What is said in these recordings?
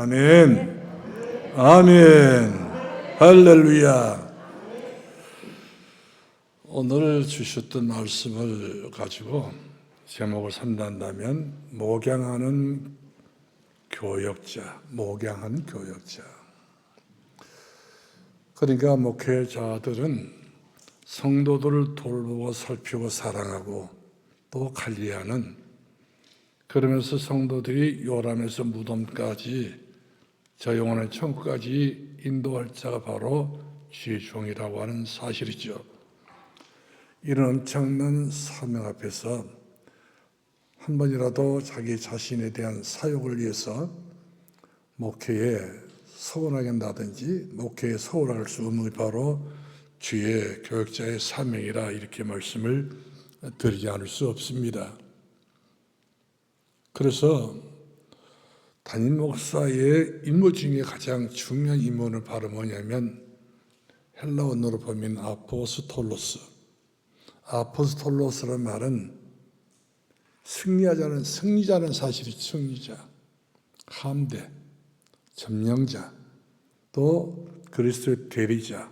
아멘. 아멘. 할렐루야. 오늘 주셨던 말씀을 가지고 제목을 삼는다면 목양하는 교역자, 목양하는 교역자. 그러니까 목회자들은 성도들을 돌보고 살피고 사랑하고 또 관리하는, 그러면서 성도들이 요람에서 무덤까지 저 영혼의 천국까지 인도할 자가 바로 주의 종이라고 하는 사실이죠. 이런 엄청난 사명 앞에서 한 번이라도 자기 자신에 대한 사역을 위해서 목회에 소홀하게 한다든지 목회에 소홀할 수 없는 게 바로 주의 교역자의 사명이라 이렇게 말씀을 드리지 않을 수 없습니다. 그래서 담임 목사의 임무 중에 가장 중요한 임무는 바로 뭐냐면 헬라 원어로 보면 아포스톨로스. 아포스톨로스라는 말은 승리자는 사실이 승리자, 함대, 점령자, 또 그리스도의 대리자,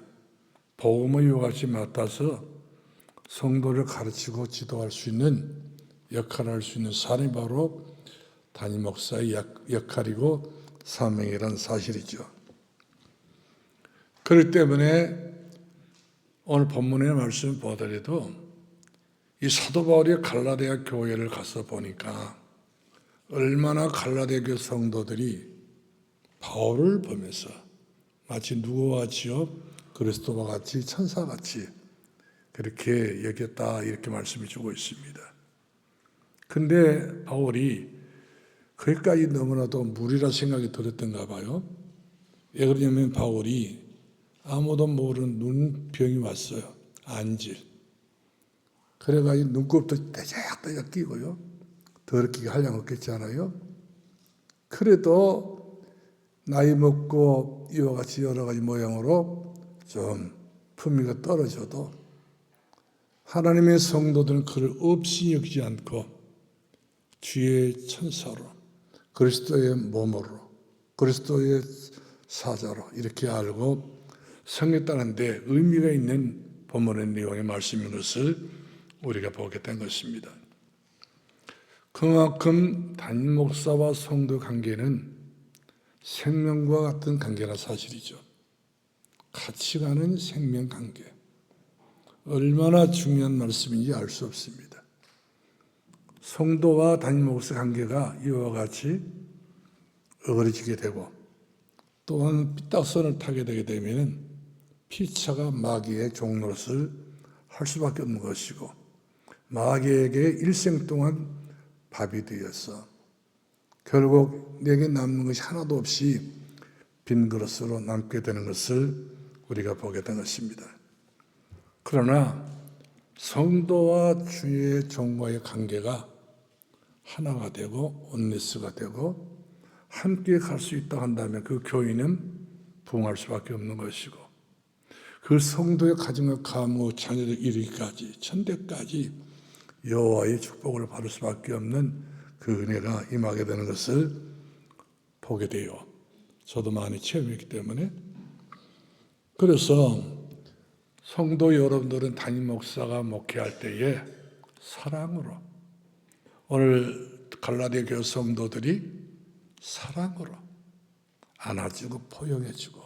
복음의 요같이 맡아서 성도를 가르치고 지도할 수 있는 역할을 할 수 있는 사람이 바로 담임 목사의 역할이고 사명이라는 사실이죠. 그렇기 때문에 오늘 본문의 말씀을 보더라도 이 사도 바울이 갈라디아 교회를 가서 보니까 얼마나 갈라디아 교회 성도들이 바울을 보면서 마치 누구와 같이요? 그리스도와 같이 천사같이 그렇게 여겼다, 이렇게 말씀해 주고 있습니다. 근데 바울이 거기까지 너무나도 무리라 생각이 들었던가 봐요. 왜 그러냐면 바울이 아무도 모르는 눈병이 왔어요. 안질. 그래가지고 눈곱도 떼작떼작 끼고요. 더럽게 하려고 없겠잖아요. 그래도 나이 먹고 이와 같이 여러 가지 모양으로 좀 품위가 떨어져도 하나님의 성도들은 그를 없이 여기지 않고 주의 천사로, 그리스도의 몸으로, 그리스도의 사자로 이렇게 알고 섬겼다는데 의미가 있는 본문의 내용의 말씀인 것을 우리가 보게 된 것입니다. 그만큼 담임 목사와 성도 관계는 생명과 같은 관계가 사실이죠. 같이 가는 생명 관계. 얼마나 중요한 말씀인지 알 수 없습니다. 성도와 담임 목사 관계가 이와 같이 어그러지게 되고 또한 삐딱선을 타게 되게 되면 피차가 마귀의 종노릇을 할 수밖에 없는 것이고 마귀에게 일생 동안 밥이 되어서 결국 내게 남는 것이 하나도 없이 빈 그릇으로 남게 되는 것을 우리가 보게 된 것입니다. 그러나 성도와 주의 종과의 관계가 하나가 되고 온리스가 되고 함께 갈 수 있다 한다면 그 교인은 부흥할 수밖에 없는 것이고 그 성도의 가정과 가무 자녀들 이르기까지 천대까지 여호와의 축복을 받을 수밖에 없는 그 은혜가 임하게 되는 것을 보게 돼요. 저도 많이 체험했기 때문에. 그래서 성도 여러분들은 담임 목사가 목회할 때에 사랑으로, 오늘 갈라디아 교회 성도들이 사랑으로 안아주고 포용해주고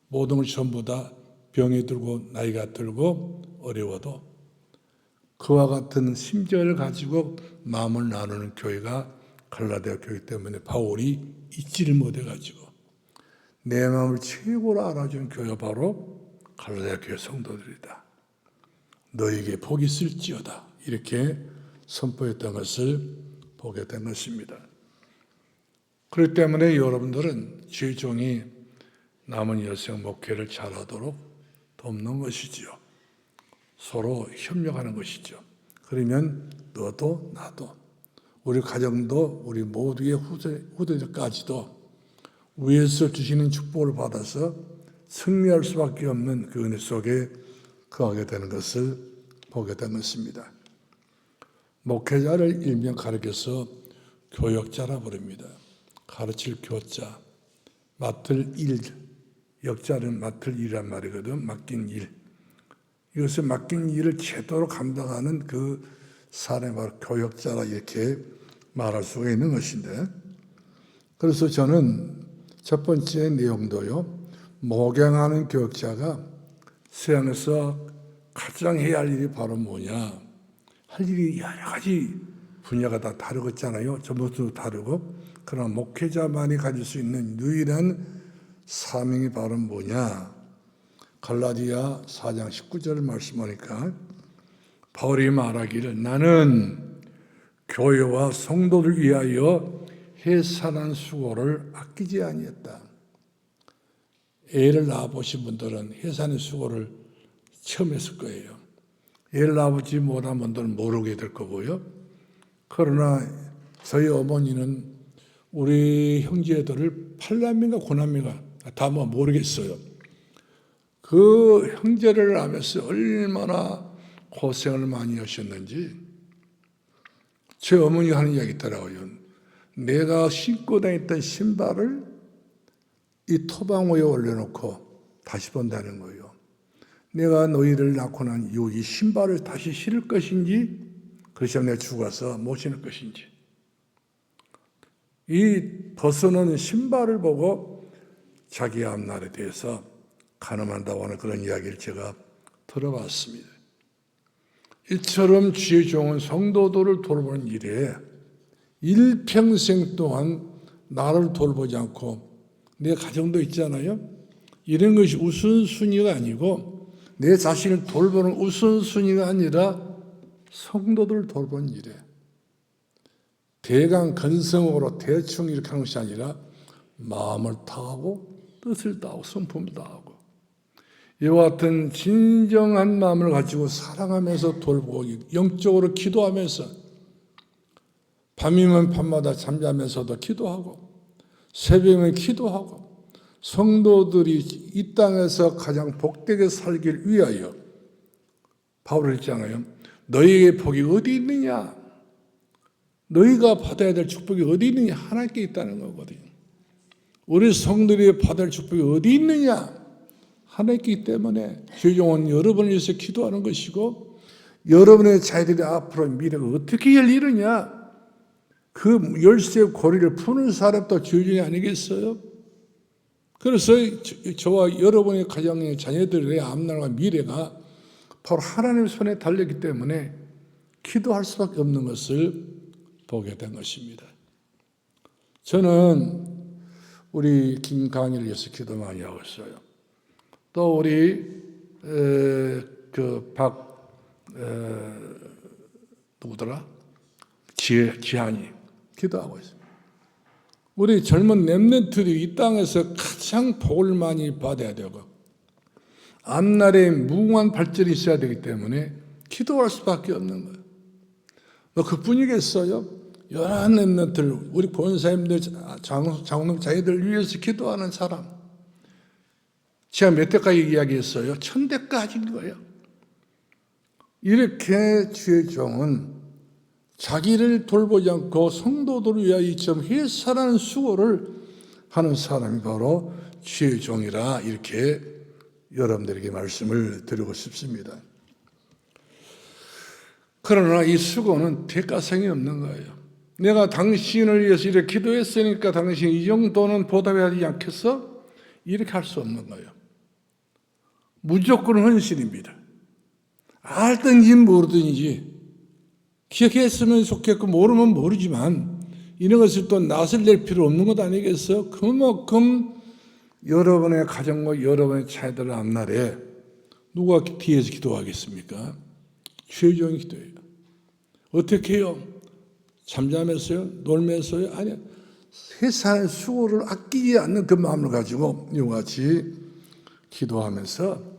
모든 걸 전부 다 병이 들고 나이가 들고 어려워도 그와 같은 심정을 가지고 마음을 나누는 교회가 갈라디아 교회 때문에 바울이 잊지를 못해가지고 내 마음을 최고로 알아주는 교회가 바로 갈라디아 교회 성도들이다. 너에게 복이 있을지어다. 이렇게 선포했던 것을 보게 된 것입니다. 그렇기 때문에 여러분들은 주의 종이 남은 여생 목회를 잘하도록 돕는 것이지요. 서로 협력하는 것이죠. 그러면 너도 나도 우리 가정도 우리 모두의 후대들까지도 위에서 주시는 축복을 받아서 승리할 수밖에 없는 그 은혜 속에 거하게 되는 것을 보게 된 것입니다. 목회자를 일명 가르쳐서 교역자라 부릅니다. 가르칠 교자, 맡을 일, 역자는 맡을 일이란 말이거든. 맡긴 일. 이것을 맡긴 일을 제대로 감당하는 그 사람이 바로 교역자라 이렇게 말할 수가 있는 것인데, 그래서 저는 첫 번째 내용도요, 목양하는 교역자가 세상에서 가장 해야 할 일이 바로 뭐냐, 할 일이 여러 가지 분야가 다 다르겠잖아요. 전부도 다르고. 그러나 목회자만이 가질 수 있는 유일한 사명이 바로 뭐냐, 갈라디아 4장 19절 말씀하니까 바울이 말하기를 나는 교회와 성도를 위하여 해산한 수고를 아끼지 아니했다. 애를 낳아보신 분들은 해산의 수고를 처음 했을 거예요. 애를 낳아보지 못한 분들은 모르게 될 거고요. 그러나 저희 어머니는 우리 형제들을 8남매인가 9남매가 다 뭐 모르겠어요. 그 형제를 낳으면서 얼마나 고생을 많이 하셨는지 제 어머니가 하는 이야기 있더라고요. 내가 신고 다녔던 신발을 이 토방 위에 올려놓고 다시 본다는 거예요. 내가 너희를 낳고 난 이후 이 신발을 다시 신을 것인지, 그렇지 않으면 내가 죽어서 못 신을 것인지. 이 벗어놓은 신발을 보고 자기 앞날에 대해서 가늠한다고 하는 그런 이야기를 제가 들어봤습니다. 이처럼 주의 종은 성도들을 돌보는 일에 일평생 동안 나를 돌보지 않고, 내 가정도 있잖아요. 이런 것이 우선순위가 아니고 내 자신을 돌보는 우선순위가 아니라 성도들을 돌보는 일에 대강 근성으로 대충 이렇게 하는 것이 아니라 마음을 다하고 뜻을 다하고 성품을 다하고 이와 같은 진정한 마음을 가지고 사랑하면서 돌보고 영적으로 기도하면서 밤이면 밤마다 잠자면서도 기도하고 새벽에 기도하고 성도들이 이 땅에서 가장 복되게 살길 위하여 바울이 했잖아요. 너희에게 복이 어디 있느냐? 너희가 받아야 될 축복이 어디 있느냐? 하나님께 있다는 거거든요. 우리 성도들이 받을 축복이 어디 있느냐? 하나님께 있기 때문에 주종은 여러분을 위해서 기도하는 것이고 여러분의 자녀들이 앞으로 미래가 어떻게 열리느냐? 그 열쇠 고리를 푸는 사람도 주종이 아니겠어요? 그래서 저와 여러분의 가정의 자녀들의 앞날과 미래가 바로 하나님의 손에 달렸기 때문에 기도할 수밖에 없는 것을 보게 된 것입니다. 저는 우리 김강희를 위해서 기도 많이 하고 있어요. 또 우리 누구더라? 지한이 기도하고 있어요. 우리 젊은 렘넌트들이 이 땅에서 가장 복을 많이 받아야 되고 앞날에 무궁한 발전이 있어야 되기 때문에 기도할 수밖에 없는 거예요. 뭐 그뿐이겠어요? 여러 렘넌트들, 우리 권사님들, 장로님 자기들 위해서 기도하는 사람. 제가 몇 대까지 이야기했어요? 1000대까지인 거예요. 이렇게 주의 종은 자기를 돌보지 않고 성도들을 위하여 이처럼 해산하는 수고를 하는 사람이 바로 주의 종이라 이렇게 여러분들에게 말씀을 드리고 싶습니다. 그러나 이 수고는 대가성이 없는 거예요. 내가 당신을 위해서 이렇게 기도했으니까 당신 이 정도는 보답해야 되지 않겠어? 이렇게 할 수 없는 거예요. 무조건 헌신입니다. 알든지 모르든지 기억했으면 좋겠고 모르면 모르지만 이런 것을 또 낯을 낼 필요 없는 것 아니겠어요? 그만큼 여러분의 가정과 여러분의 자녀들 앞날에 누가 뒤에서 기도하겠습니까? 주의 종이 기도해요. 어떻게 해요? 잠자면서요? 놀면서요? 아니요. 세상의 수고를 아끼지 않는 그 마음을 가지고 이와 같이 기도하면서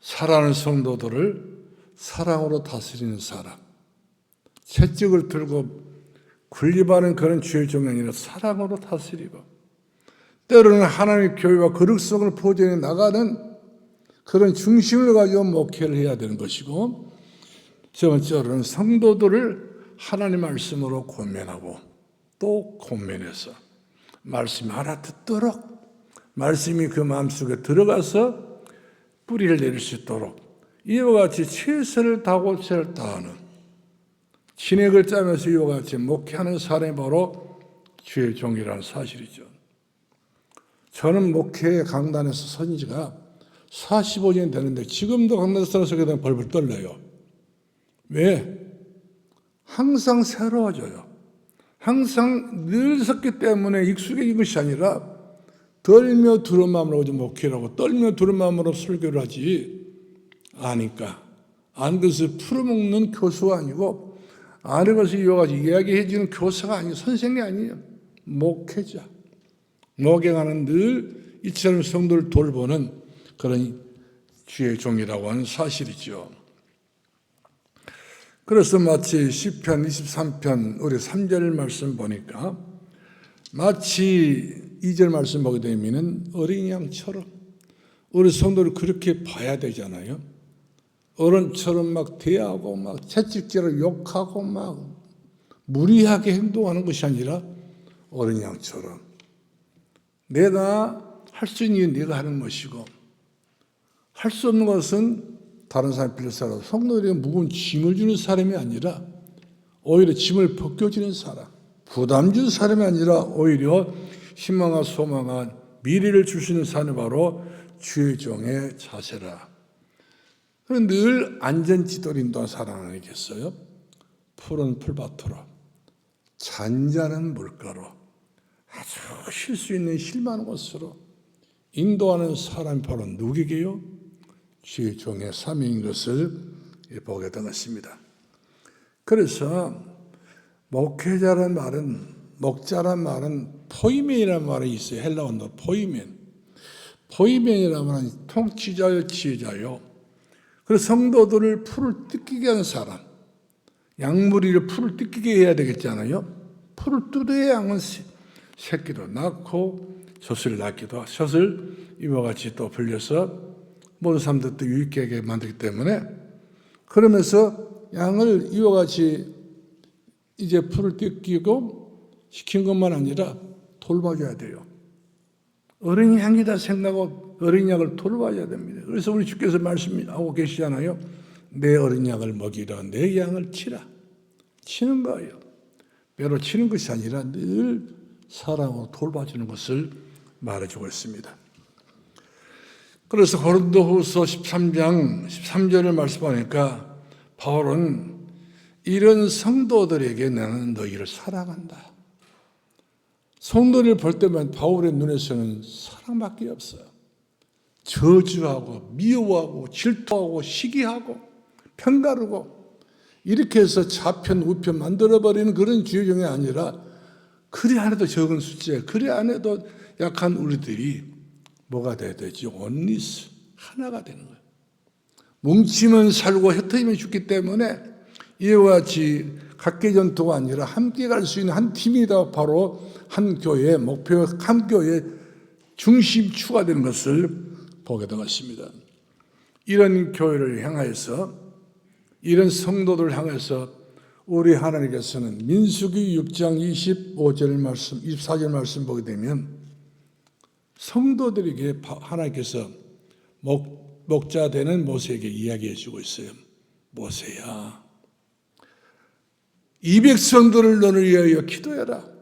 사랑하는 성도들을 사랑으로 다스리는 사람, 채찍을 들고 군림하는 그런 주의 종이 아니라 사랑으로 다스리고 때로는 하나님의 교회와 거룩성을 보존해 나가는 그런 중심을 가지고 목회를 해야 되는 것이고 세 번째로는 성도들을 하나님 말씀으로 권면하고 또 권면해서 말씀이 알아듣도록, 말씀이 그 마음속에 들어가서 뿌리를 내릴 수 있도록 이와 같이 최선을 다하고 최선을 다하는, 진액을 짜면서 이와 같이 목회하는 사람이 바로 주의 종이라는 사실이죠. 저는 목회 강단에서 선 지가 45년이 되는데 지금도 강단에서 서게 되면 벌벌 떨려요. 왜? 항상 새로워져요. 항상 늘 섰기 때문에 익숙해진 것이 아니라 떨며 두려운 마음으로 목회를 하고 떨며 두려운 마음으로 설교를 하지, 아니까 아는 것을 풀어먹는 교수가 아니고 아는 것을 이와 같이 이야기해 주는 교사가 아니고 선생이 아니에요. 목회자. 목회가는 늘 이처럼 성도를 돌보는 그런 주의 종이라고 하는 사실이죠. 그래서 마치 시편 23편 우리 3절 말씀 보니까 마치 2절 말씀 보게 되면 어린 양처럼 우리 성도를 그렇게 봐야 되잖아요. 어른처럼 막 대하고 막 채찍질을 욕하고 막 무리하게 행동하는 것이 아니라 어린 양처럼 내가 할 수 있는 게 네가 하는 것이고 할 수 없는 것은 다른 사람이 빌려서라도 성도들에게 무거운 짐을 주는 사람이 아니라 오히려 짐을 벗겨주는 사람, 부담 주는 사람이 아니라 오히려 희망과 소망한 미래를 주시는 사람이 바로 주의 종의 자세라. 늘 안전지도를 인도한 사람 아니겠어요? 푸른 풀밭으로, 잔잔한 물가로, 아주 쉴 수 있는 쉴만한 곳으로 인도하는 사람이 바로 누구게요? 주의 종의 사명인 것을 보게 되었습니다. 그래서 목회자란 말은, 목자란 말은 포이멘이라는 말이 있어요. 헬라 원어 포이멘. 포이멘이라는 말은 통치자요, 지혜자요. 그래서 성도들을 풀을 뜯기게 하는 사람, 양무리를 풀을 뜯기게 해야 되겠잖아요. 풀을 뜯어야 양은 새끼도 낳고 젖을 낳기도 하고, 젖을 이와 같이 또 불려서 모든 사람들도 유익하게 만들기 때문에, 그러면서 양을 이와 같이 이제 풀을 뜯기고 시킨 것만 아니라 돌봐줘야 돼요. 어린 양이다 생각하고 어린 양을 돌봐줘야 됩니다. 그래서 우리 주께서 말씀하고 계시잖아요. 내 어린 양을 먹이라, 내 양을 치라. 치는 거예요. 배로 치는 것이 아니라 늘 사랑으로 돌봐주는 것을 말해주고 있습니다. 그래서 고린도후서 13장 13절을 말씀하니까 바울은 이런 성도들에게 나는 너희를 사랑한다. 성도를 볼 때만 바울의 눈에서는 사랑밖에 없어요. 저주하고 미워하고 질투하고 시기하고 편가르고 이렇게 해서 좌편 우편 만들어버리는 그런 주의 종이 아니라, 그래 안 해도 적은 숫자, 그래 안 해도 약한 우리들이 뭐가 돼야 되지? 원리스, 하나가 되는 거예요. 뭉치면 살고 흩어지면 죽기 때문에 이와 같이 각계 전투가 아니라 함께 갈 수 있는 한 팀이다. 바로 한 교회의 목표, 한 교회의 중심추가 되는 것을 보게 되었습니다. 이런 교회를 향해서, 이런 성도들을 향해서 우리 하나님께서는 민수기 6장 25절 말씀, 24절 말씀 보게 되면 성도들에게 하나님께서 목자 되는 모세에게 이야기해 주고 있어요. 모세야, 이 백성들을 너를 위하여 기도해라.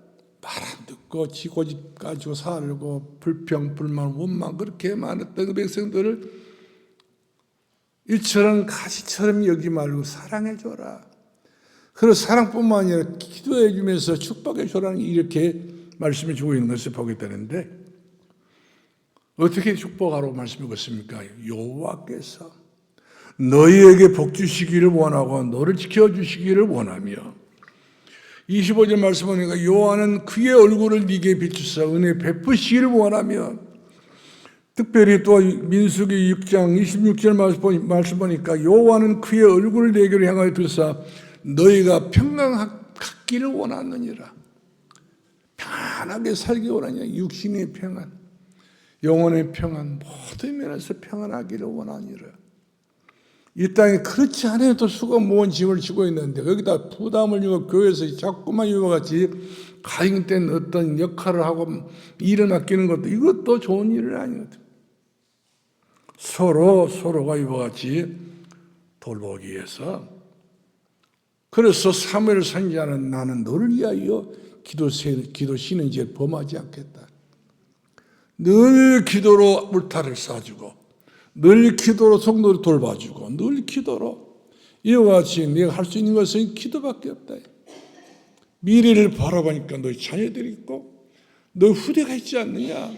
말 안 듣고 지고집 가지고 살고 불평, 불만, 원망 그렇게 많았던 그 백성들을 일처럼 가시처럼 여기 말고 사랑해 줘라. 그리고 사랑뿐만 아니라 기도해 주면서 축복해 줘라는 이렇게 말씀해 주고 있는 것을 보게 되는데, 어떻게 축복하라고 말씀하고 있습니까? 여호와께서 너희에게 복 주시기를 원하고 너를 지켜주시기를 원하며, 25절 말씀하니까 여호와는 그의 얼굴을 네게 비추사 은혜 베푸시기를 원하며, 특별히 또 민수기 6장 26절 말씀 보니까 여호와는 그의 얼굴을 내게로 향하여 두사 너희가 평강하기를 원하느니라. 평안하게 살기 원하냐. 육신의 평안, 영혼의 평안, 모든 면에서 평안하기를 원하니라. 이 땅에 그렇지 않아도 수고 모은 짐을 지고 있는데 거기다 부담을 주고 교회에서 자꾸만 이와 같이 가ing된 어떤 역할을 하고 일을 맡기는 것도 이것도 좋은 일은 아니거든. 서로가 이와 같이 돌보기 위해서. 그래서 사무엘 선지자는 나는 너를 위하여 기도 쉬는 범하지 않겠다. 늘 기도로 물타를 쏴주고 늘 기도로 성도를 돌봐주고 늘 기도로 이와 같이 내가 할 수 있는 것은 기도밖에 없다. 미래를 바라보니까 너희 자녀들이 있고 너희 후대가 있지 않느냐.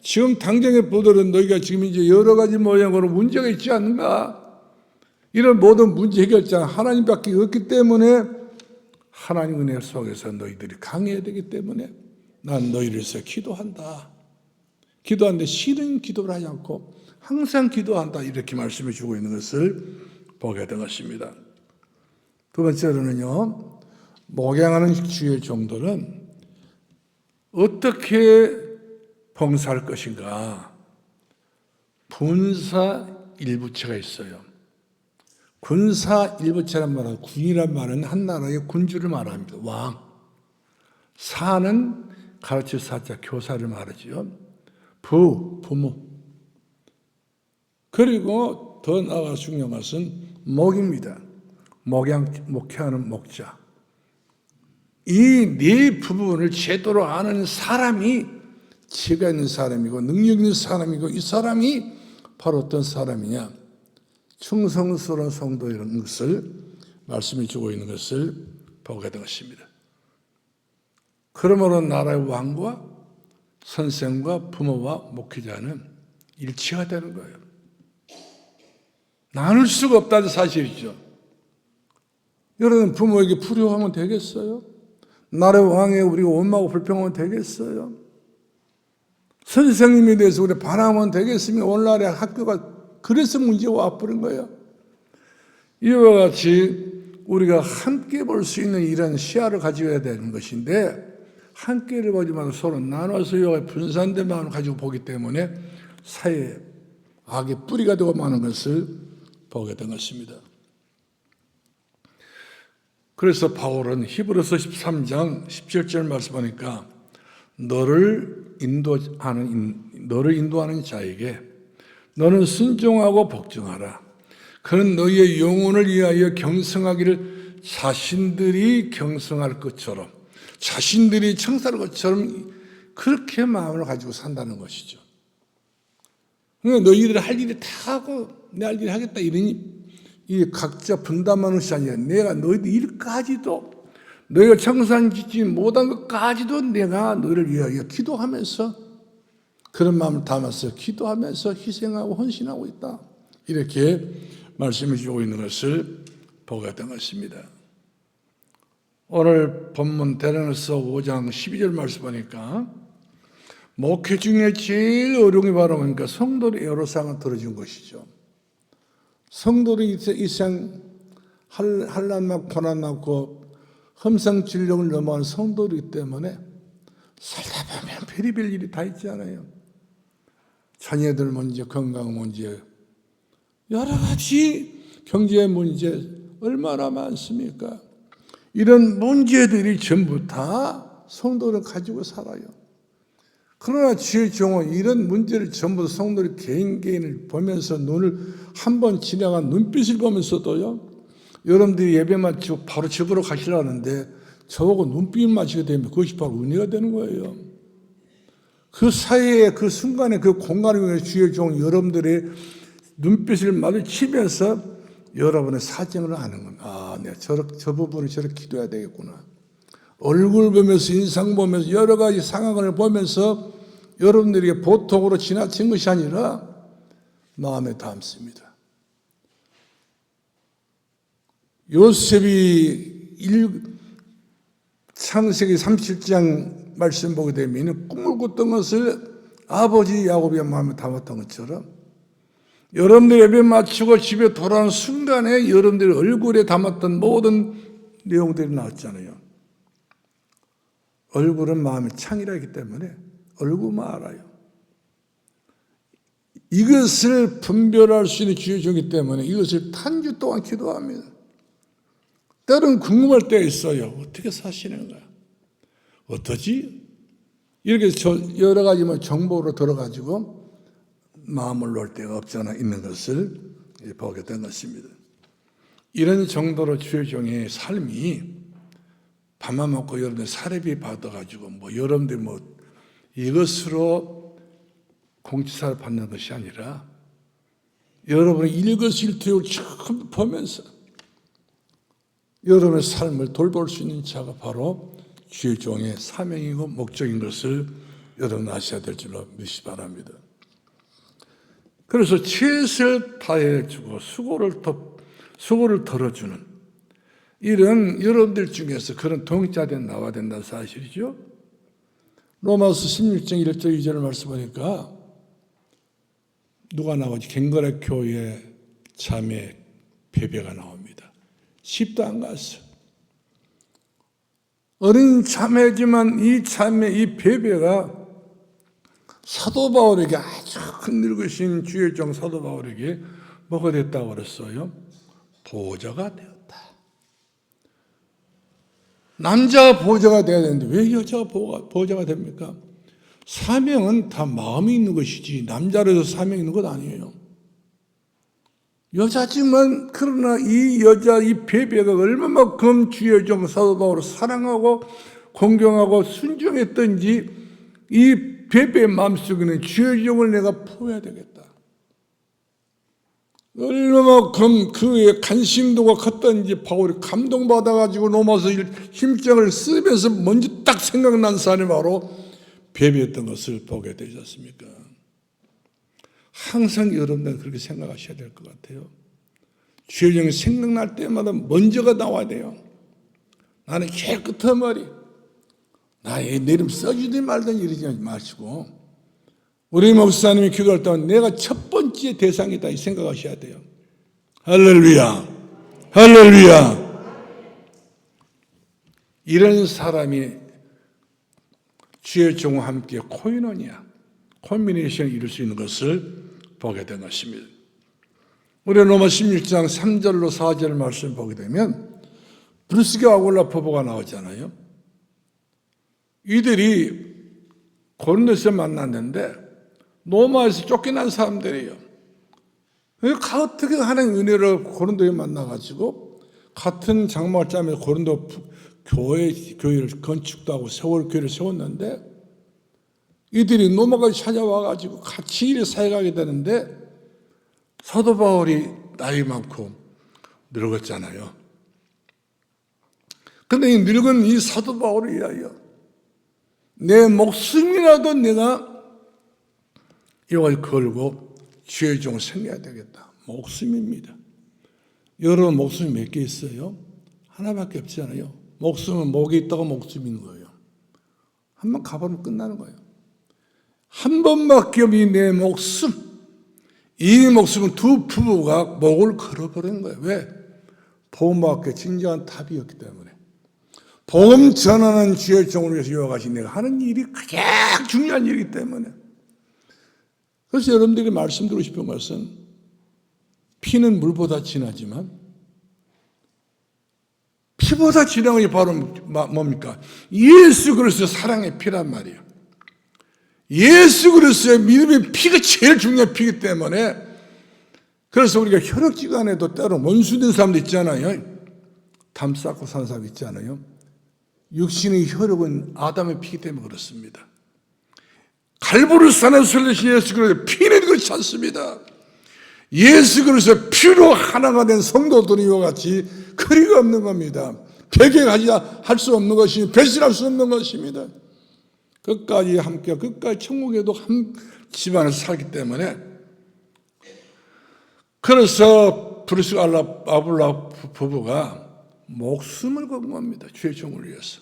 지금 당장에 보더라도 너희가 지금 이제 여러 가지 모양으로 문제가 있지 않는가. 이런 모든 문제 해결자는 하나님밖에 없기 때문에 하나님 은혜 속에서 너희들이 강해야 되기 때문에 난 너희를 위해서 기도한다. 기도하는데 싫은 기도를 하지 않고 항상 기도한다. 이렇게 말씀해 주고 있는 것을 보게 된 것입니다. 두 번째로는요. 목양하는 주의 종들은 어떻게 봉사할 것인가. 군사 일부체가 있어요. 군사 일부체란 말은 군이란 말은 한 나라의 군주를 말합니다. 왕. 사는 가르칠 사자 교사를 말하지요. 부모. 그리고 더 나아가 중요한 것은 목입니다. 목회하는 목자. 이 네 부분을 제대로 아는 사람이 지혜가 있는 사람이고 능력 있는 사람이고 이 사람이 바로 어떤 사람이냐. 충성스러운 성도라는 것을 말씀해 주고 있는 것을 보게 된 것입니다. 그러므로 나라의 왕과 선생과 부모와 목회자는 일치가 되는 거예요. 나눌 수가 없다는 사실이죠. 여러분 부모에게 불효하면 되겠어요? 나라의 왕에 우리가 원망하고 불평하면 되겠어요? 선생님에 대해서 우리 반항하면 되겠으면 오늘날의 학교가 그래서 문제가 와버린 거예요. 이와 같이 우리가 함께 볼 수 있는 이런 시야를 가져야 되는 것인데 함께를 보지 말고 서로 나눠서 이와 분산된 마음을 가지고 보기 때문에 사회에 악의 뿌리가 되고 마는 것을 보게 된 것입니다. 그래서 바울은 히브리서 13장 17절 말씀하니까 너를 인도하는 자에게 너는 순종하고 복종하라. 그는 너희의 영혼을 위하여 경성하기를 자신들이 경성할 것처럼 자신들이 청사할 것처럼 그렇게 마음을 가지고 산다는 것이죠. 그러니까 너희들이 할 일이 다 하고 내 할 일을 하겠다 이러니 이 각자 분담하는 것이 아니라 내가 너희들 일까지도 너희가 청산 짓지 못한 것까지도 내가 너희를 위하여 기도하면서 그런 마음을 담아서 기도하면서 희생하고 헌신하고 있다. 이렇게 말씀해 주고 있는 것을 보게 된 것입니다. 오늘 본문 대련에서 5장 12절 말씀 보니까 목회 중에 제일 어려움이 바로 뭐니까 성도의 애로사항을 들어준 것이죠. 성도들이 이 생 환난 많고 고난 많고 험상진령을 넘어가는 성도이기 때문에 살다 보면 별의별 일이 다 있지 않아요. 자녀들 문제, 건강 문제, 여러 가지 경제 문제 얼마나 많습니까? 이런 문제들이 전부 다 성도를 가지고 살아요. 그러나 주의 종은 이런 문제를 전부 성도를 개인을 보면서 눈을 한번 지나간 눈빛을 보면서도요. 여러분들이 예배 마치고 바로 집으로 가시려고 하는데 저보고 눈빛 마치게 되면 그것이 바로 은혜가 되는 거예요. 그 사이에 그 순간에 그 공간을 위해 주의 종 여러분들의 눈빛을 마주치면서 여러분의 사정을 아는 겁니다. 아, 내가 저 부분을 저렇게 기도해야 되겠구나. 얼굴 보면서 인상 보면서 여러 가지 상황을 보면서 여러분들에게 보통으로 지나친 것이 아니라 마음에 담습니다. 요셉이 창세기 37장 말씀 보게 되면 꿈을 꿨던 것을 아버지 야곱의 마음에 담았던 것처럼 여러분들 예배 마치고 집에 돌아오는 순간에 여러분들 얼굴에 담았던 모든 내용들이 나왔잖아요. 얼굴은 마음의 창이라기 때문에 얼굴만 알아요. 이것을 분별할 수 있는 주의 종이기 때문에 이것을 한 주 동안 기도합니다. 때로는 궁금할 때가 있어요. 어떻게 사시는 거야? 어떠지? 이렇게 여러 가지 정보로 들어가지고 마음을 놓을 데가 없잖아 있는 것을 보게 된 것입니다. 이런 정도로 주의 종의 삶이 밥만 먹고 여러분들 사례비 받아가지고 여러분들 이것으로 공지사를 받는 것이 아니라 여러분의 일거수일투족을 처음 보면서 여러분의 삶을 돌볼 수 있는 자가 바로 주의 종의 사명이고 목적인 것을 여러분 아셔야 될 줄로 믿으시 바랍니다. 그래서 최선을 다해주고 수고를 덜어주는 이런 여러분들 중에서 그런 동역자들이 나와야 된다는 사실이죠. 로마서 16장 1절 2절을 말씀하니까 누가 나오지? 갱거라 교회 자매 베베가 나옵니다. 집도 안 갔어. 어린 자매지만 이 자매, 이 베베가 사도 바울에게 아주 큰 늙으신 주의 종 사도 바울에게 뭐가 됐다고 그랬어요? 보호자가 되었다. 남자가 보호자가 돼야 되는데 왜 여자가 보호자가 됩니까? 사명은 다 마음이 있는 것이지 남자라서 사명이 있는 것 아니에요. 여자지만 그러나 이 여자 이 베베가 얼마만큼 주의 종 사도 바울을 사랑하고 공경하고 순종했던지 이 베베의 마음속에는 주의 종을 내가 포해야 되겠다. 얼마만큼 그의 관심도가 컸던지 바울이 감동받아가지고 로마서 1장을 쓰면서 먼저 딱 생각난 사람이 바로 베베였던 것을 보게 되지 않습니까? 항상 여러분들은 그렇게 생각하셔야 될 것 같아요. 주의 종이 생각날 때마다 먼저가 나와야 돼요. 나는 제일 끝에 머리. 나의 내 이름 써주든 말든 이러지 마시고 우리 목사님이 기도할 때는 내가 첫 번째 대상이다 이 생각하셔야 돼요. 할렐루야, 할렐루야. 이런 사람이 주의 종과 함께 코인원이야. 콤비네이션을 이룰 수 있는 것을 보게 된 것입니다. 우리 로마 16장 3절로 4절 말씀 보게 되면 브루스와 아굴라 부부가 나오잖아요. 이들이 고린도에서 만났는데 로마에서 쫓겨난 사람들이에요. 어떻게 하나님 은혜를 고린도에 만나가지고 같은 장막을 짜면서 고린도 교회를 건축도 하고 교회를 세웠는데 이들이 로마까지 찾아와가지고 같이 일에 사역하게 되는데 사도 바울이 나이 많고 늙었잖아요. 그런데 이 늙은 이 사도 바울을 위하여 내 목숨이라도 내가 이걸 걸고 주의 종을 섬겨야 되겠다. 목숨입니다. 여러분 목숨이 몇 개 있어요? 하나밖에 없잖아요. 목숨은 목이 있다고 목숨이 있는 거예요. 한번 가보면 끝나는 거예요. 한 번밖에 없는 내 목숨. 이 목숨은 두 부부가 목을 걸어버린 거예요. 왜? 복음밖에 진정한 답이었기 때문에. 복음 전하는 주의 종을 위해서 요하신 내가 하는 일이 가장 중요한 일이기 때문에. 그래서 여러분들이 말씀드리고 싶은 것은 피는 물보다 진하지만 피보다 진한 것이 바로 뭡니까? 예수 그리스도의 사랑의 피란 말이에요. 예수 그리스도의 믿음의 피가 제일 중요한 피이기 때문에 그래서 우리가 혈육지간에도 때로 원수된 사람도 있잖아요. 담 쌓고 사는 사람 있잖아요. 육신의 혈육은 아담의 피이기 때문에 그렇습니다. 갈보리산에 설리신 예수 그리스도의 피는 그렇지 않습니다. 예수 그리스도의 피로 하나가 된 성도들이 이와 같이 거리가 없는 겁니다. 배격하지 할 수 없는 것이 배신할 수 없는 것입니다. 끝까지 함께 끝까지 천국에도 한 집안에서 살기 때문에 그래서 브루스와 아굴라 부부가 목숨을 건 겁니다. 주의 종을 위해서.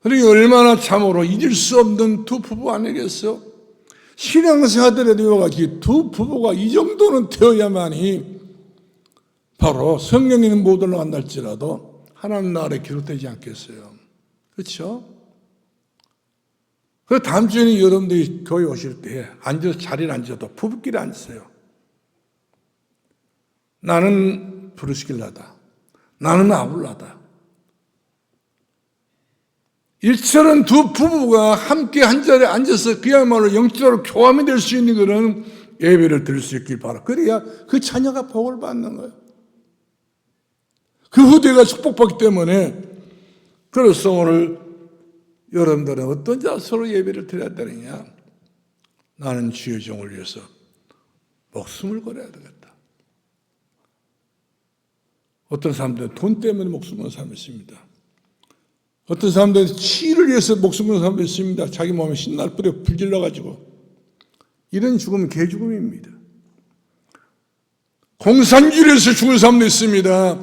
그리고 얼마나 참으로 잊을 수 없는 두 부부 아니겠어? 신앙생활들에도 이와 같이 두 부부가 이 정도는 되어야만이 바로 성경에 못 올라간달지라도 하나님 나라에 기록되지 않겠어요. 그렇죠? 그래서 다음 주에는 여러분들이 교회 오실 때 앉아서 자리에 앉아도 부부끼리 앉으세요. 나는 브루스길라다. 나는 아굴라다. 이처럼 두 부부가 함께 한 자리에 앉아서 그야말로 영적으로 교감이 될 수 있는 그런 예배를 드릴 수 있길 바라. 그래야 그 자녀가 복을 받는 거예요. 그 후대가 축복받기 때문에. 그래서 오늘 여러분들은 어떤 자세로 예배를 드려야 되느냐? 나는 주의 종을 위해서 목숨을 걸어야 되겠다. 어떤 사람들은 돈 때문에 목숨 거는 사람이 있습니다. 어떤 사람들은 치를 위해서 목숨 거는 사람도 있습니다. 자기 몸에 신날 뿌려 불질러가지고. 이런 죽음은 개죽음입니다. 공산주의를 위해서 죽은 사람도 있습니다.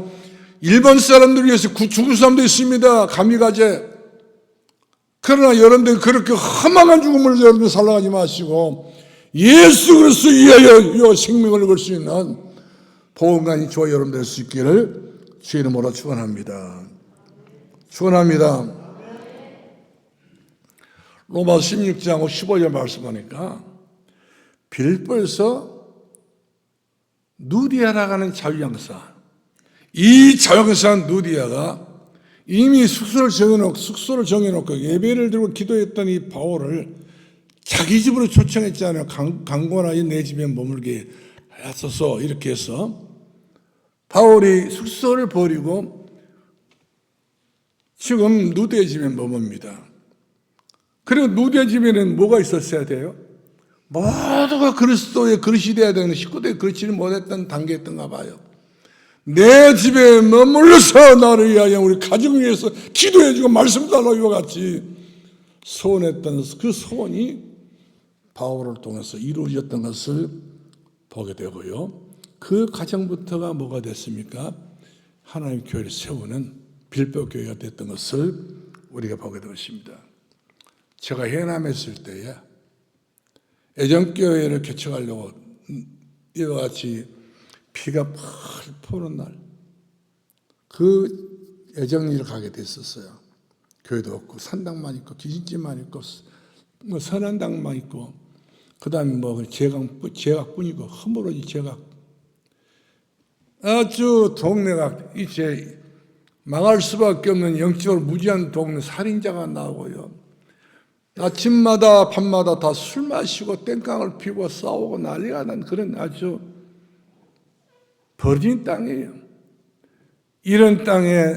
일본 사람들을 위해서 죽은 사람도 있습니다. 가미가제. 그러나 여러분들 그렇게 허망한 죽음을 여러분들 살아가지 마시고 예수 그리스도 위하여 생명을 걸 수 있는 보험관이 저와 여러분 될 수 있기를 주의 이름으로 축원합니다. 축원합니다. 로마 16장 15절 말씀하니까 빌보에서 누디아라고 하는 자유양사, 이 자유양사 누디아가 이미 숙소를 정해놓고 예배를 들고 기도했던 이 바울을 자기 집으로 초청했잖아요. 강권하여 내 집에 머물게 하소서 이렇게 해서 바울이 숙소를 버리고 지금 누디아 집에 머뭅니다. 그리고 누디아 집에는 뭐가 있었어야 돼요? 모두가 그리스도의 그릇이 되어야 되는 식구들이 그릇을 못했던 단계였던가 봐요. 내 집에 머물러서 나를 위하여 우리 가정을 위해서 기도해주고 말씀 달라고 이와 같이 소원했던 그 소원이 바울을 통해서 이루어졌던 것을 보게 되고요. 그 가정부터가 뭐가 됐습니까? 하나님의 교회를 세우는 빌보 교회가 됐던 것을 우리가 보게 되었습니다. 제가 해남에 있을 때에 애정교회를 개척하려고 이와 같이 비가 펄펄 오는 날 그 애정리를 가게 됐었어요. 교회도 없고 산당만 있고 기신집만 있고 뭐 선한당만 있고 그 다음에 뭐 제각뿐이고 허물어지 제각 아주 동네가 이제 망할 수밖에 없는 영적으로 무지한 동네 살인자가 나오고요. 아침마다 밤마다 다 술 마시고 땡깡을 피고 싸우고 난리가 난 그런 아주 버린 땅이에요. 이런 땅에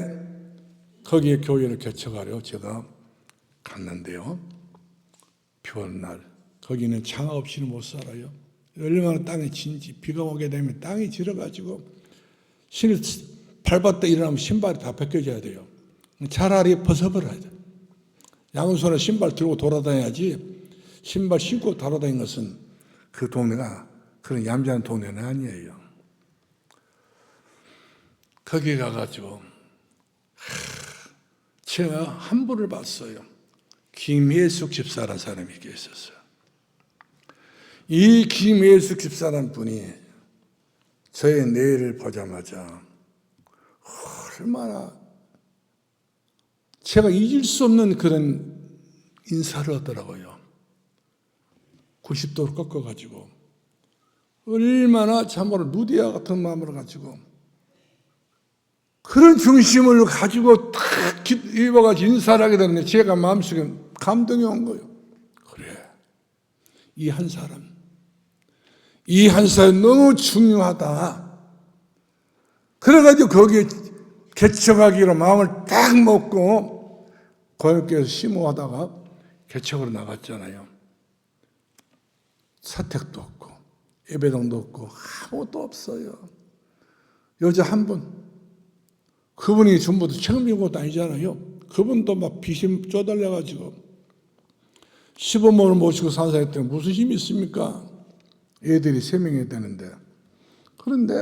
거기에 교회를 개척하려 제가 갔는데요. 비 오는 날 거기는 창 없이는 못 살아요. 얼마나 땅이 진지 비가 오게 되면 땅이 질어가지고 신을 밟았다 일어나면 신발이 다 벗겨져야 돼요. 차라리 벗어버려야 돼요. 양손에 신발 들고 돌아다녀야지 신발 신고 돌아다니는 것은 그 동네가 그런 얌전한 동네는 아니에요. 거기 가가지고 제가 한 분을 봤어요. 김예숙 집사라는 사람이 계셨어요. 이 김예숙 집사라는 분이 저의 내일을 보자마자 얼마나 제가 잊을 수 없는 그런 인사를 하더라고요. 90도로 꺾어가지고 얼마나 참으로 누디아 같은 마음을 가지고 그런 중심을 가지고 딱 이와 같이 인사를 하게 되는데 제가 마음속에 감동이 온 거예요. 그래, 이 한 사람 너무 중요하다. 그래가지고 거기에 개척하기로 마음을 딱 먹고 고향교회에서 심호하다가 개척으로 나갔잖아요. 사택도 없고 예배당도 없고 아무것도 없어요. 여자 한 분, 그분이 전부 다 책임진 것도 아니잖아요. 그분도 막 빚이 쪼달려가지고 시부모를 모시고 산 사람 때문에 무슨 힘이 있습니까? 애들이 3명이 되는데. 그런데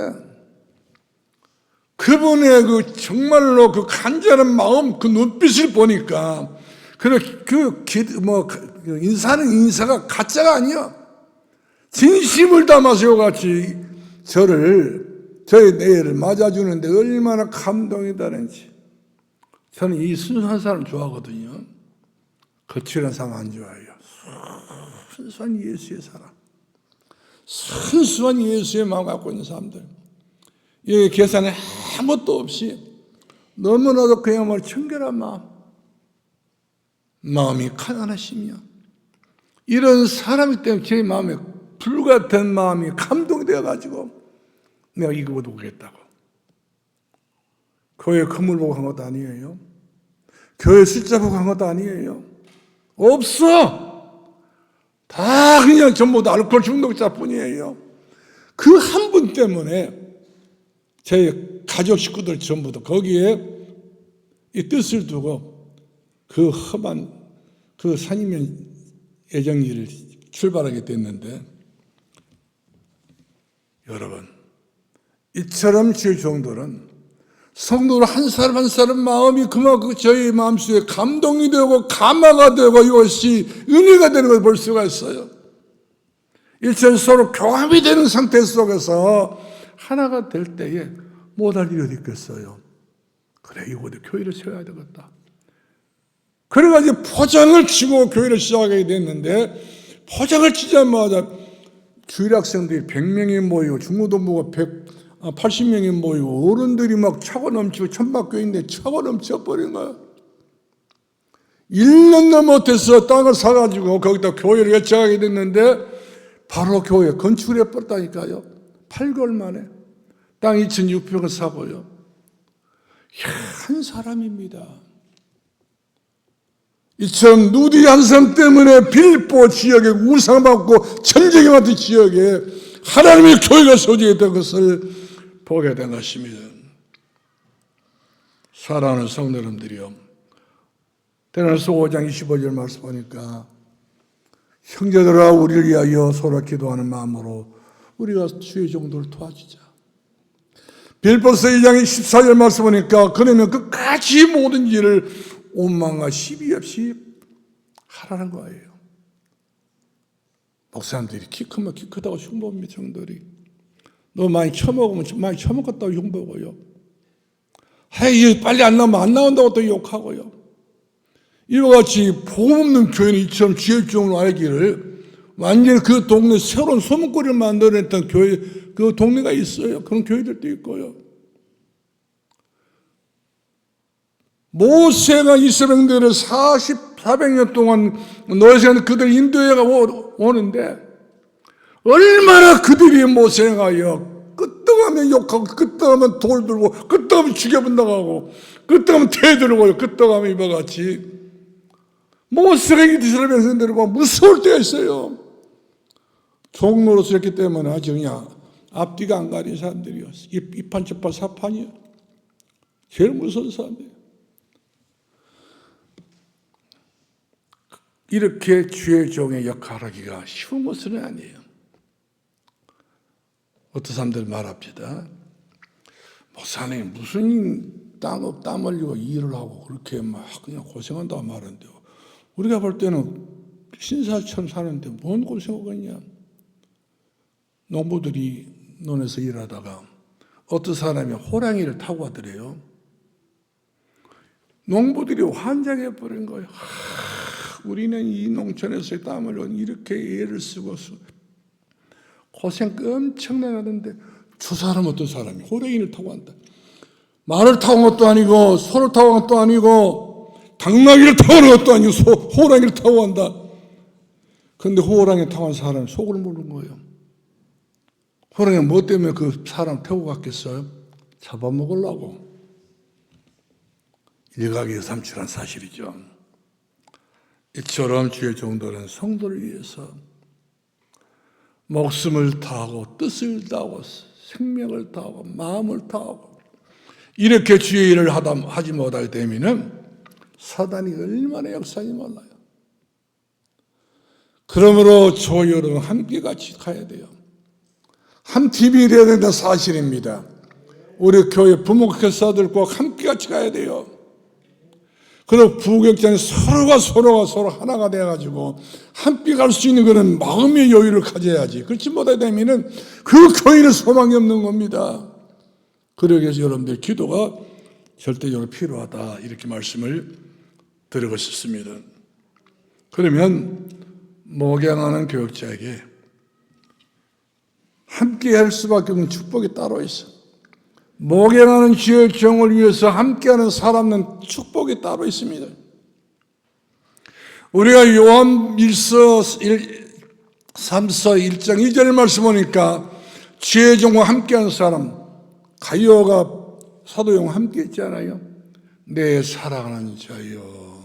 그분의 그 정말로 그 간절한 마음, 그 눈빛을 보니까 인사는 인사가 가짜가 아니야. 진심을 담아서 같이 저의 내일을 맞아주는데 얼마나 감동이 다른지. 저는 이 순수한 사람 좋아하거든요. 거칠한 사람 안 좋아해요. 순수한 예수의 사람. 순수한 예수의 마음 갖고 있는 사람들. 이 계산에 아무것도 없이 너무나도 그야말로 청결한 마음. 마음이 가난하시며 이런 사람이기 때문에 제 마음에 불같은 마음이 감동되어가지고 내가 이거보다 오겠다고. 교회 건물 보고 한 것도 아니에요. 교회 숫자 보고 한 것도 아니에요. 없어. 다 그냥 전부 다 알코올 중독자뿐이에요. 그 한 분 때문에 제 가족 식구들 전부 다 거기에 이 뜻을 두고 그 험한 그 산이면 애정일을 출발하게 됐는데, 여러분 이처럼 주의 종들은 성도들 한 사람 한 사람 마음이 그만큼 저희 마음속에 감동이 되고 감화가 되고 이것이 은혜가 되는 걸 볼 수가 있어요. 일처럼 서로 교합이 되는 상태 속에서 하나가 될 때에 못할 일이 어디 있겠어요. 그래, 이곳에 교회를 세워야 되겠다. 그래가지고 포장을 치고 교회를 시작하게 됐는데, 포장을 치자마자 주일 학생들이 100명이 모이고 중고등부가 180명이 모이고 어른들이 막 차고 넘치고 천박교회인데 차고 넘쳐버린 거야. 1년도 못해서 땅을 사가지고 거기다 교회를 개척하게 됐는데 바로 교회 건축을 해버렸다니까요. 8개월 만에 땅 2,600을 사고요. 한 사람입니다. 이처럼 누디 한 사람 때문에 빌보 지역에 우상받고 전쟁이 왔던 지역에 하나님의 교회가 소재했던 것을 보게 된 것입니다. 사랑하는 성도 여러분들이요, 데살로니가서 5장 25절 말씀 보니까 형제들아 우리를 위하여 서로 기도하는 마음으로 우리가 주의 종도를 도와주자. 빌보서 2장 14절 말씀 보니까 그러면 끝까지 모든 일을 원망과 시비 없이 하라는 거예요. 목사님들이 키 크면 키 크다고 흉보입니다. 정들이 너 많이 처먹으면 많이 처먹었다고 흉보고요. 하이 빨리 안 나오면 안 나온다고 또 욕하고요. 이와 같이 복음 없는 교회는 이처럼 지혜종으로 알기를 완전히 그 동네 새로운 소문거리를 만들어냈던 교회, 그 동네가 있어요. 그런 교회들도 있고요. 모세가 이스라엘들을 400년 동안 노예시간 그들 인도해 오는데 얼마나 그들이 모세가요 끄떡하면 욕하고 끄떡하면 돌 들고 끄떡하면 죽여본다고 하고 끄떡하면 태 들고 끄떡하면 이와 같이 모세가 이스라엘 백성들을 보면 무서울 때가 있어요. 종로로서 했기 때문에 아주 그냥 앞뒤가 안 가린 사람들이요. 이판 저판 사판이요. 제일 무서운 사람들이요. 이렇게 주의 종의 역할을 하기가 쉬운 것은 아니에요. 어떤 사람들 말합니다. 목사님 무슨 땀 흘리고 일을 하고 그렇게 막 그냥 고생한다고 말하는데요. 우리가 볼 때는 신사처럼 사는데 뭔 고생하고 있냐. 농부들이 논에서 일하다가 어떤 사람이 호랑이를 타고 가더래요. 농부들이 환장해 버린 거예요. 우리는 이 농촌에서 땀을 이렇게 애를 쓰고 고생 엄청나게 하는데 저 사람 어떤 사람이 호랑이를 타고 간다. 말을 타고 온 것도 아니고 소를 타고 온 것도 아니고 당나귀를 타고 온 것도 아니고 호랑이를 타고 간다. 그런데 호랑이 타고 온 사람이 속을 모르는 거예요. 호랑이가 뭐 때문에 그 사람 태우고 갔겠어요? 잡아먹으려고. 일각이삼칠한 사실이죠. 이처럼 주의 종들은 성도를 위해서 목숨을 다하고 뜻을 다하고 생명을 다하고 마음을 다하고 이렇게 주의 일을 하지 못하게 되면 사단이 얼마나 역사인지 몰라요. 그러므로 저 여러분 함께 같이 가야 돼요. 한 팀이 되어야 된다는 사실입니다. 우리 교회 부목회사들과 함께 같이 가야 돼요. 그리고 부교육장에 서로가 서로 하나가 되어가지고 함께 갈 수 있는 그런 마음의 여유를 가져야지. 그렇지 못하게 되면은 그 교회는 소망이 없는 겁니다. 그러기 위해서 여러분들 기도가 절대적으로 필요하다. 이렇게 말씀을 드리고 싶습니다. 그러면 목양하는 교육자에게 함께 할 수밖에 없는 축복이 따로 있어. 목양하는 주의 종을 위해서 함께하는 사람은 축복이 따로 있습니다. 우리가 요한 3서 1장 2절 말씀 보니까 주의 종과 함께하는 사람, 가룟과 사도 요한 함께 있잖아요. 내 사랑하는 자여,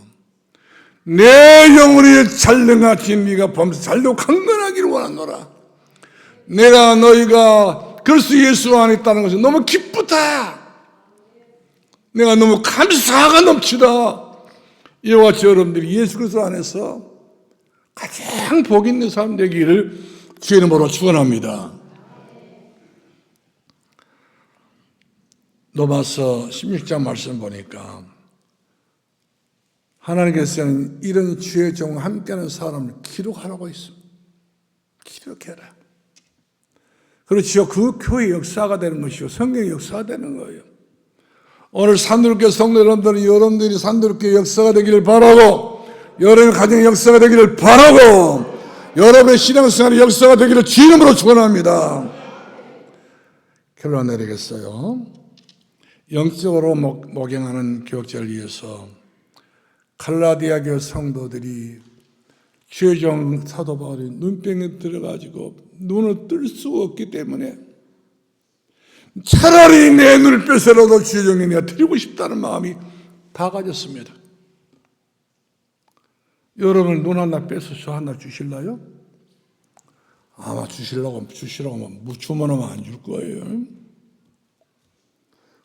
내 영혼이 잘능하지 네가 범사 잘도 강건하기를 원하노라. 내가 너희가 그리스도 예수 안에 있다는 것은 너무 기쁘다. 내가 너무 감사가 넘치다. 이와 같이 여러분들이 예수 그리스도 안에서 가장 복 있는 사람 되기를 주의 이름으로 축원합니다. 로마서 16장 말씀 보니까 하나님께서는 이런 주의 종과 함께하는 사람을 기록하라고 있습니다. 기록해라. 그렇죠. 그 교회 역사가 되는 것이고 성경의 역사가 되는 거예요. 오늘 산두르교 성도 여러분들은 여러분들이 산두르교 역사가 되기를 바라고, 여러분의 가정의 역사가 되기를 바라고, 여러분의 신앙생활의 역사가 되기를 주 이름으로 축원합니다. 결론 내리겠어요. 영적으로 목양하는 교육자를 위해서 갈라디아 교회 성도들이 주의 종 사도 바울이 눈병에 들어가지고 눈을 뜰 수가 없기 때문에 차라리 내 눈을 뺏어라도 주의 종에 내가 드리고 싶다는 마음이 다 가졌습니다. 여러분 눈 하나 뺏어 저 하나 주실래요? 아마 주시라고 주문하면 안 줄 거예요.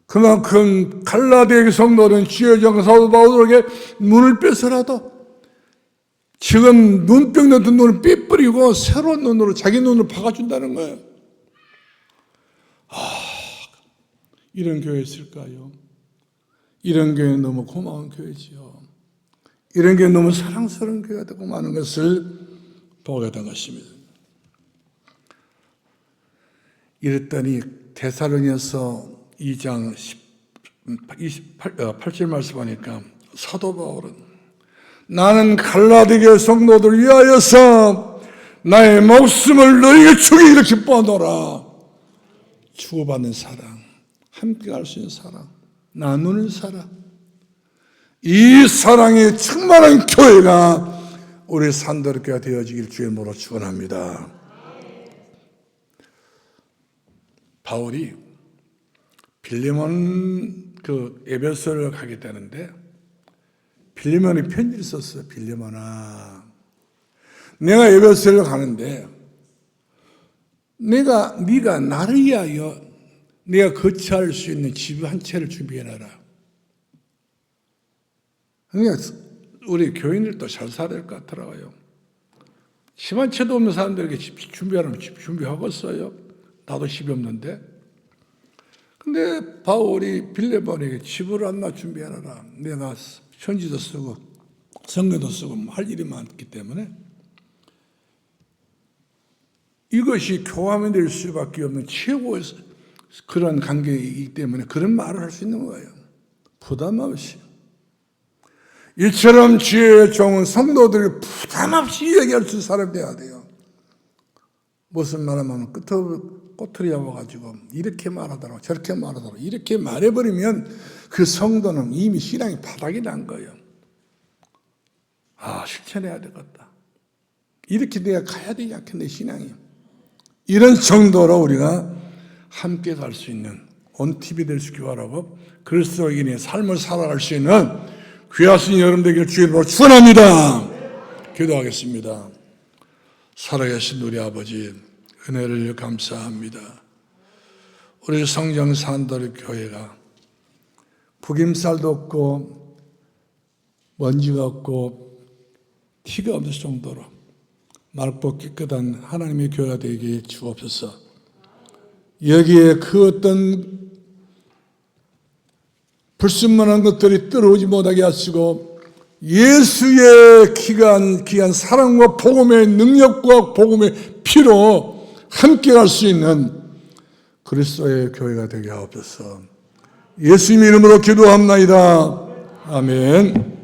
그만큼 갈라디아 성도는 주의 종 사도 바울에게 눈을 뺏어라도 지금 눈병 넣은 눈을 빼버리고 새로운 눈으로 자기 눈을 박아준다는 거예요. 이런 교회 있을까요? 이런 교회는 너무 고마운 교회지요. 이런 교회 너무 사랑스러운 교회가 되고 많은 것을 보게 된 것입니다. 이랬더니 데살로니가서 2장 8절 말씀 보니까 사도 바울은 나는 갈라디아 성도들 위하여서 나의 목숨을 너희에게 주기를 기뻐하노라. 주고받는 사랑, 함께 갈 수 있는 사랑, 나누는 사랑, 이 사랑이 충만한 교회가 우리 산도르교회가 되어지길 주의 이름으로 축원합니다. 바울이 빌레몬 에베소를 가게 되는데 빌레몬이 편지를 썼어요. 빌레몬아, 내가 에베소를 가는데 네가 나를 위하여 내가 거처할 수 있는 집 한 채를 준비해놔라. 그러니까 우리 교인들도 잘 살아야 될 것 같더라고요. 집 한 채도 없는 사람들에게 집 준비하라면 집 준비하겠어요. 나도 집이 없는데. 근데 바울이 빌레몬에게 집을 하나 준비해놔라. 내가 편지도 쓰고 성경도 쓰고 할 일이 많기 때문에 이것이 교감이 될 수밖에 없는 최고의 그런 관계이기 때문에 그런 말을 할 수 있는 거예요. 부담 없이. 이처럼 주의 종은 성도들이 부담 없이 얘기할 수 있는 사람이 되어야 돼요. 무슨 말하면 꼬투리 잡아가지고 이렇게 말하더라고 저렇게 말하더라고 이렇게 말해버리면 그 성도는 이미 신앙이 바닥이 난 거예요. 실천해야 되겠다. 이렇게 내가 가야 되지 않겠네 신앙이. 이런 정도로 우리가 함께 갈 수 있는 온팁이 될 수 있기 바라고 그리스도인의 삶을 살아갈 수 있는 귀하신 여러분 되기를 주의 이름으로 축원합니다. 기도하겠습니다. 살아계신 우리 아버지 은혜를 감사합니다. 우리 성령 산도르 교회가 구김살도 없고 먼지가 없고 티가 없을 정도로 맑고 깨끗한 하나님의 교회가 되게 주옵소서. 여기에 그 어떤 불순만한 것들이 들어오지 못하게 하시고 예수의 귀한 사랑과 복음의 능력과 복음의 피로 함께 갈 수 있는 그리스도의 교회가 되게 하옵소서. 예수님 이름으로 기도합나이다. 아멘.